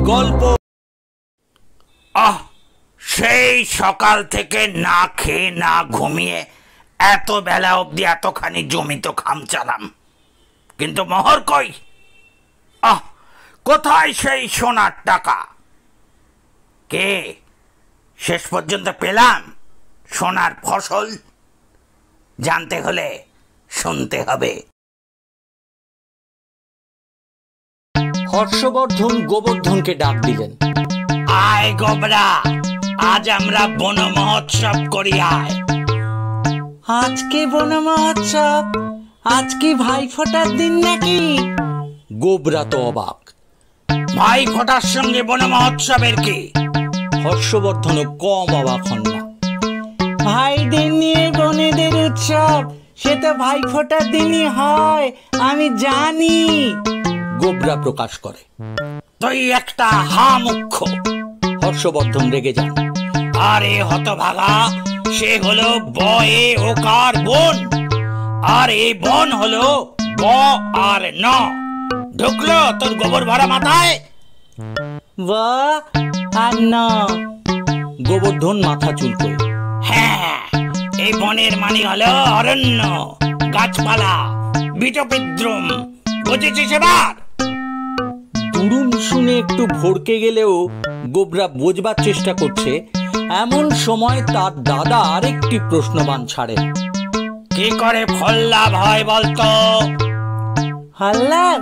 গল্প। সেই সকাল থেকে না খেয়ে না ঘুমিয়ে এত বেলা অবধি এতখানি জমিতে খামচালাম, কিন্তু মোহর কই? কোথায় সেই সোনার টাকা? কে শেষ পর্যন্ত পেলাম সোনার ফসল? জানতে হলে শুনতে হবে। হর্ষবর্ধন গোবর্ধনকে ডাক দিলেন। আয় গোবরা, আজ আমরা বন মহোৎসব করি। আয়। আজকে বন মহোৎসব? আজ কি ভাই ফোটার দিন নাকি? গোবরা তো অবাক। ভাই ফোটার সঙ্গে বন মহোৎসবের কি? হর্ষবর্ধনও কম অবাক হন না। ভাইদের নিয়ে বনেদের উৎসব, সে তো ভাই ফোটার দিনই হয়, আমি জানি। গোবরা প্রকাশ করে। তুই একটা হা মুখ্য। হর্ষবর্ধন রেগে যান। আরে হতভাগা, সে হলো বয়ে ওকার বন, আর এই বন হলো ব আর ন। ঢুকলো তোর গোবর ভরা মাথায়? ব আর ন। গোবর্ধন মাথা চুলকোয়। হ্যাঁ, এই বনের মানে হলো অরণ্য, গাছপালা, বিটবিদ্রুম। বুঝেছিস এবার? দুরুম শুনে একটু ভড়কে গেলেও গোবরা বোঝবার চেষ্টা করছে। এমন সময় তার দাদা আরেকটি প্রশ্নবাণ ছাড়েন। কি করে ফল লাভ হয় বলতো? ফল লাভ?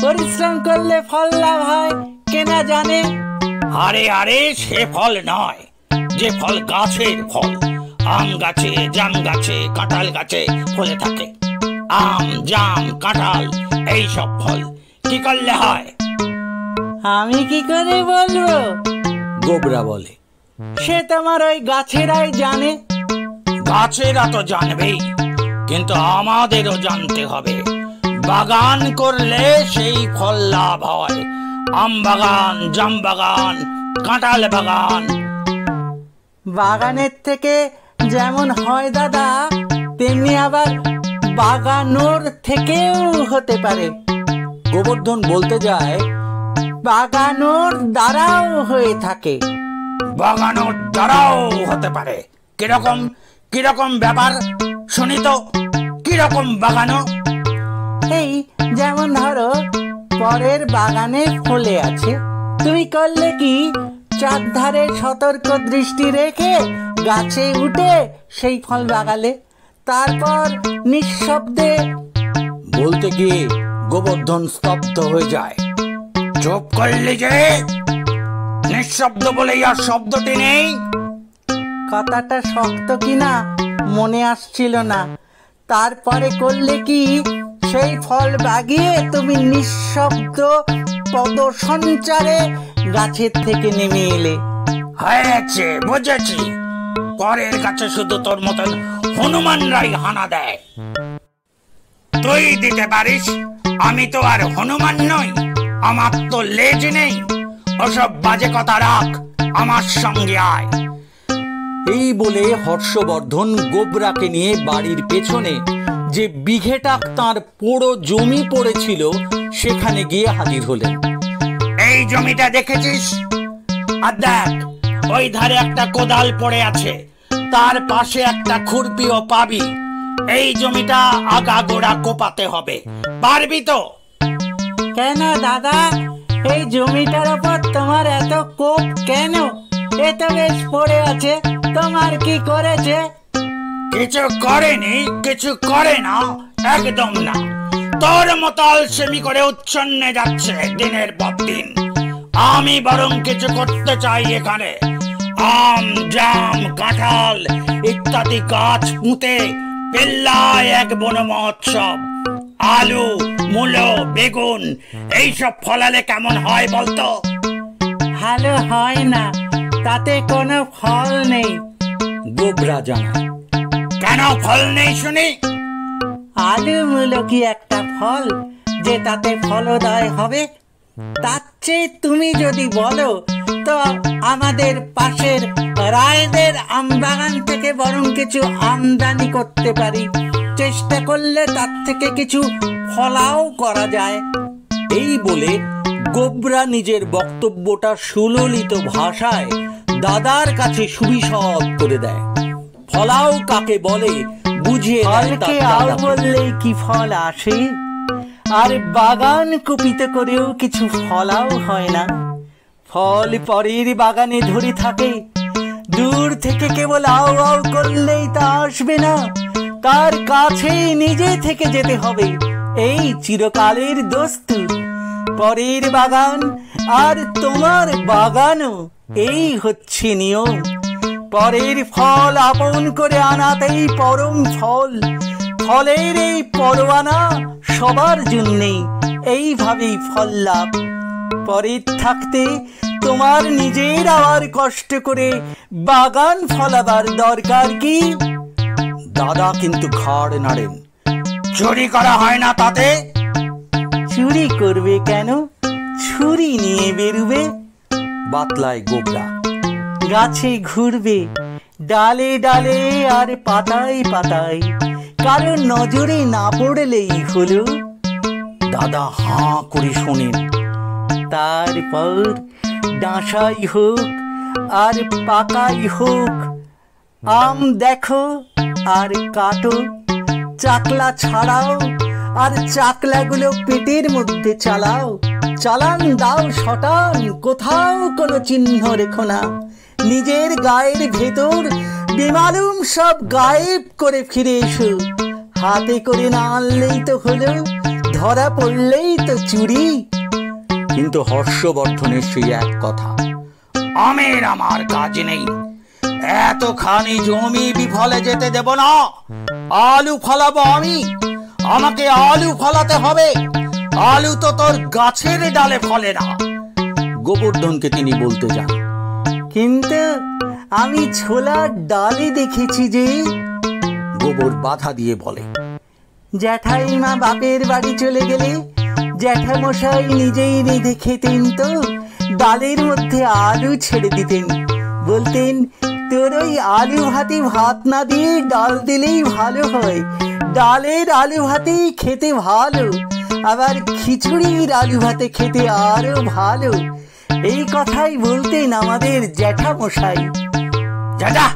পরিশ্রম করলে ফল লাভ হয়, কেনা জানে? আরে আরে, সে ফল নয়, যে ফল গাছের ফল। আম গাছে, জাম গাছে, কাঁঠাল গাছে ফলে থাকে। আম, জাম, কাঁঠাল এই সব ফল কি করলে হয়? আমি কি করে বলবো? গোবরা বলে। সে তোমার ওই গাছেরাই জানে। গাছেরা তো জানবেই, কিন্তু আমাদেরও জানতে হবে। বাগান করলে সেই ফল লাভ হয়। আম বাগান, জাম বাগান, কাঁঠাল বাগান। বাগানের থেকে যেমন হয় দাদা, তেমনি আবার বাগানোর থেকেও হতে পারে। গোবর্ধন বলতে যায়, বাগানোর দ্বারাও হয়ে থাকে। বাগানোর দ্বারাও হতে পারে? কিরকম কিরকম ব্যাপার শুনি তো। কিরকম বাগানো? এই যেমন ধরো, পরের বাগানে ফলে আছে, তুমি করলে কি চারধারে সতর্ক দৃষ্টি রেখে গাছে উঠে সেই ফল বাগালে, তারপর নিঃশব্দে। বলতে গিয়ে গোবর্ধন স্তব্ধ হয়ে যায়। চুপ করলি যে? নিঃশব্দ বলেই আর শব্দটি নেই? কথাটা শক্ত কিনা মনে আসছিল না। তারপরে করলে কি সেই ফল বাগিয়ে তুমি নিঃশব্দ পদসঞ্চারে গাছের থেকে নেমে এলে। হয়েছে, বুঝেছি। পরের কাছে শুধু তোর মতন হনুমানরাই হানা দেয়। তুই দিতে পারিস, আমি তো আর হনুমান নই। আমার তো লেজ নেই। ওসব বাজে কথা রাখ, আমার সঙ্গে আয়। এই বলে হর্ষবর্ধন গোবরাকে নিয়ে বাড়ির পেছনে যে বিঘেটাক তাঁর পোড়ো জমি পড়েছিল সেখানে গিয়ে হাজির হলেন। এই জমিটা দেখেছিস? আর দেখ, ওই ধারে একটা কোদাল পড়ে আছে, তার পাশে একটা খুরপিও পাবি। এই জমিটা আগাগোড়া কোপাতে হবে, পারবি তো? কেন দাদা, এই জমিটার ওপর তোমার এত কোপ কেন? এ তো বেশ পড়ে আছে, তোমার কি করেছে? কিছু করেনি, কিছু করে না, একদম না। তোর মতো আলসেমি করে উচ্ছন্নে যাচ্ছে দিনের পর দিন। আমি বরং কিছু করতে চাই এখানে। আম, জাম, কাঁঠাল ইত্যাদি গাছ পুঁতে পেল্লায় এক বন মহোৎসব। আলু, মূলো, বেগুন এইসব ফলালে কেমন হয় বলতো? ভালো হয় না, তাতে কোনো ফল নেই। গোবরা জানায়। কেন ফল নেই শুনি? আলু মূলো কি একটা ফল যে তাতে ফলদায় হবে? তার চেয়ে তুমি যদি বলো তো আমাদের পাশের রায়দের আম বাগান থেকে বরং কিছু আমদানি করতে পারি। চেষ্টা করলে তার থেকে কিছু ফলাও করা যায়। এই বলে গোবরা নিজের বক্তব্যটা সুললিত ভাষায় দাদার কাছে সুবিশদ করে দেয়। ফলাও কাকে বলে বুঝিয়ে ফলকে আও বললেই কি ফল আসে? আর বাগান কুপিত করেও কিছু ফলাও হয় না। ফল পরের বাগানে ধরে থাকে, দূর থেকে কেবল আও আও করলেই তা আসবে না, তার কাছে নিজে থেকে যেতে হবে। এই চিরকালের দস্তুর। পরের বাগান আর তোমার বাগানও এই হচ্ছে নিয়ম। পরের ফল আপন করে আনাতেই পরম ফল। ফলের এই পরোয়ানা সবার জন্যেই, এইভাবেই ফল লাভ। পরের থাকতে তোমার নিজের আবার কষ্ট করে বাগান ফলাবার দরকার কি? দাদা কিন্তু ঘাড় নাড়েন। চুরি করা হয় না তাতে? চুরি করবে কেন? ছুরি নিয়ে বেরুবে। বাতলায় গোবরা। গাছে ঘুরবে, ডালে ডালে আর পাতায় পাতায়, কারো নজরে না পড়লেই হলো। দাদা হাঁ করে শোনেন। তারপর ডাঁসাই হোক আর পাকাই হোক, আম দেখো আর কাটো, চাকলা ছাড়াও আর চাকলাগুলো পেটের মধ্যে চালাও। চালান দাও শটান, কোথাও কোনো চিহ্ন রেখো না। নিজের গায়ের ভেতর বেমালুম সব গায়েব করে ফিরে এসো। হাতে করে না আনলেই তো হলো, ধরা পড়লেই তো চুরি। কিন্তু হর্ষবর্ধনের সেই এক কথা, আমের আমার কাজ নেই, এতখানি জমি বিফলে যেতে দেব না। আলু ফলাবো আমি, আমাকে আলু ফলাতে হবে। আলু তো তোর গাছের ডালে ফলে না। গোবর্ধনকে তিনি বলতে যান। কিন্তু আমি ছোলার ডালে দেখেছি যে। গোবর বাধা দিয়ে বলে, জ্যাঠাইমা বাপের বাড়ি চলে গেলে জ্যাঠামশাই নিজেই রেঁধে খেতেন তো, ডালের মধ্যে আলু ছেড়ে দিতেন। বলতেন, তোর ওই আলু ভাতে ভাত না দিয়ে ডাল দিলেই ভালো হয়। ডালের আলু ভাতেই খেতে ভালো, আবার খিচুড়ির আলু ভাতে খেতে আরো ভালো। এই কথাই বলতেন আমাদের জ্যাঠামশাই। জ্যাঠা,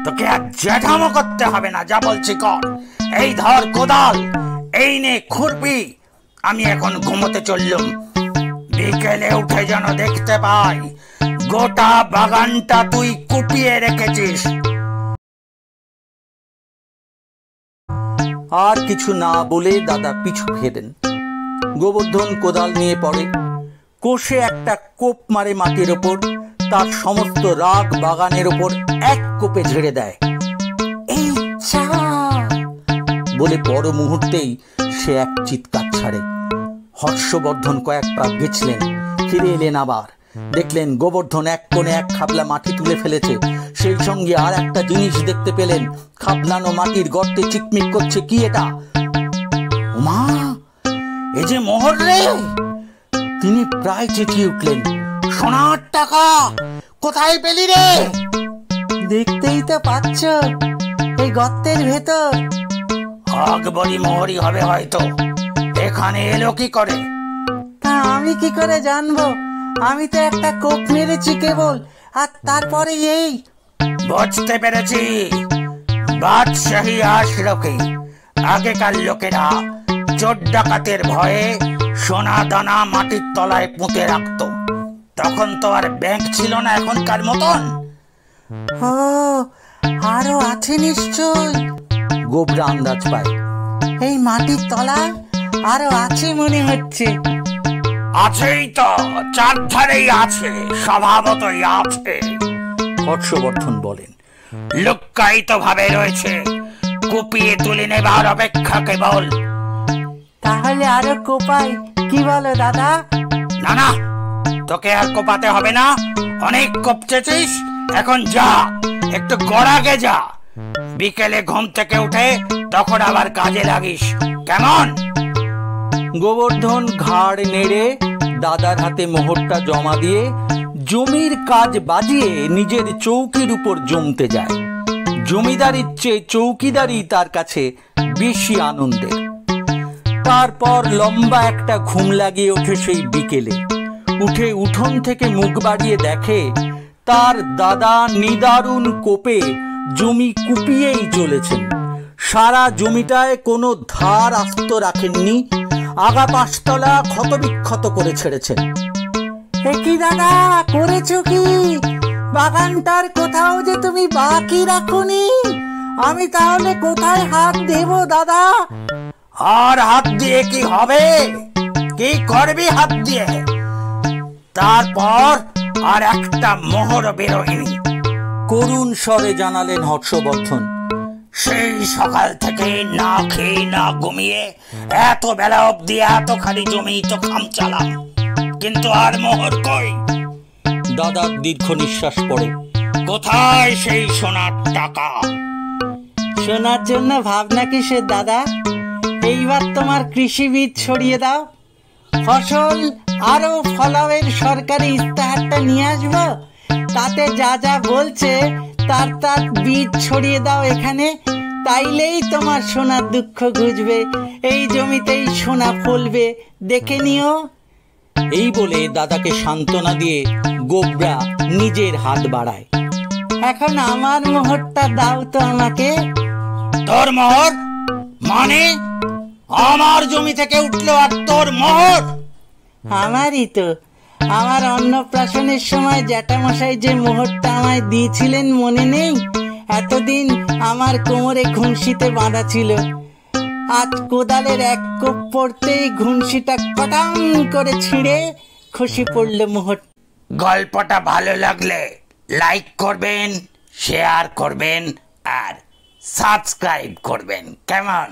তোকে আর জ্যাঠামো করতে হবে না, যা বলছি কর। এই ধর কোদাল, এই নে খুরপি। আমি এখন ঘুমোতে চললুম। বিকেলে উঠে যেন দেখতে পাই গোটা বাগানটা তুই কুপিয়ে রেখেছিস। আর কিছু না বলে দাদা পিছু ফেরেন। গোবর্ধন কোদাল নিয়ে পড়ে, কষে একটা কোপ মারে মাটির ওপর। তার সমস্ত রাগ বাগানের ওপর এক কোপে ঝেড়ে দেয়। এই চা বলে পর মুহূর্তেই সে এক চিৎকার ছাড়ে। হর্ষবর্ধন কয়েক পা গেছলেন, ফিরে এলেন আবার। দেখলেন গোবর্ধন এক কোণে এক খাবলা মাটি তুলে ফেলেছে। সেই সঙ্গে আর একটা জিনিস দেখতে পেলেন, খাবলানো মাটির গর্তে চিকমিক করছে। কি এটা? মা, এ যে মোহর রে! তিনি প্রায় চেঁচিয়ে উঠলেন, সোনার টাকা কোথায় পেলি রে? দেখতেই তো পাচ্ছ, এই গর্তের ভেতর। আকবরী মোহরই হবে হয়তো। এখানে এলো কি করে? তা আমি কি করে জানবো? আমি তো একটা কোপ মেরেছি কেবল, আর তারপরে এই। বুঝতে পেরেছি, বাদশাহী আশরফি। আগেকার লোকেরা চোর ডাকাতের ভয়ে সোনা দানা মাটির তলায় পুঁতে রাখতো। তখন তো আর ব্যাংক ছিল না এখনকার মতন। ও, আরো আছে নিশ্চয়। গোবরা আন্দাজ পায়। এই মাটির তলায় আরো আছে মনে হচ্ছে। আছেই তো, চারধারেই আছে, স্বভাবতই আছে। হর্ষবর্ধন বলেন, লুক্কায়িত ভাবে রয়েছে, কুপিয়ে তুলে নেবার অপেক্ষা কেবল। তাহলে আরো কোপাই, কি বলো দাদা? না না, তোকে আর কোপাতে হবে না। অনেক কোপচেছিস, এখন যা, একটু গড়াগে যা। বিকেলে ঘুম থেকে উঠে তখন আবার কাজে লাগিস, কেমন? গোবর্ধন ঘাড় নেড়ে দাদার হাতে মোহরটা জমা দিয়ে জমির কাজ বাজিয়ে নিজের চৌকির উপর জমতে যায়। জমিদারির চেয়ে চৌকিদারি তার কাছে বেশি আনন্দের। তারপর লম্বা একটা ঘুম লাগিয়ে ওঠে সেই বিকেলে। উঠে উঠোন থেকে মুখ বাড়িয়ে দেখে তার দাদা নিদারুণ কোপে জমি কুপিয়েই চলেছেন। সারা জমিটায় কোনো ধার আস্ত রাখেননি, আগা পাঁচতলা ক্ষতবিক্ষত করে ছেড়েছেন। কি দাদা করেছো কি? বাগানটার কোথাও যে তুমি বাকি রাখোনি, আমি তাহলে কোথায় হাত দেব দাদা? আর হাত দিয়ে কি হবে? কি করবি হাত দিয়ে? তারপর আর একটা মোহর বেরোয়নি, করুণ স্বরে জানালেন হর্ষবর্ধন। সেই সকাল থেকে না খেয়ে না ঘুমিয়ে এত বেলা অব্দি এতখানি জমি তো খামচালাম, কিন্তু আর মোহর কই? দাদার দীর্ঘ নিঃশ্বাস পড়ে। কোথায় সেই সোনার টাকা? শোনার জন্য ভাবনা কিসের দাদা? এইবার তোমার কৃষি বীজ ছড়িয়ে দাও, ফসল আরো ফলাওয়ের সরকারি ইস্তাহারটা নিয়ে আসবো, তাতে যা যা বলছে তার তার বীজ ছড়িয়ে দাও এখানে, তাইলেই তোমার সোনার দুঃখ ঘুচবে, এই জমিতেই সোনা ফলবে, দেখে নিও। এই বলে দাদাকে সান্ত্বনা দিয়ে গোবরা নিজের হাত বাড়ায়। এখন আমার মোহরটা দাও তো আমাকে। তোর মোহর মানে? আমার জমি থেকে উঠলো আর তোর মোহর? আমারই তো। আমার অন্নপ্রাশনের সময় জ্যাঠামশাই যে মোহরটা আমায় দিয়েছিলেন মনে নেই? এতদিন আমার কোমরে ঘুনসিতে বাঁধা ছিল, আজ কোদালের এক কোপ পড়তেই ঘুনসিটা কটাং করে ছিঁড়ে খসে পড়ল মোহর। গল্পটা ভালো লাগলে লাইক করবেন, শেয়ার করবেন আর সাবস্ক্রাইব করবেন, কেমন?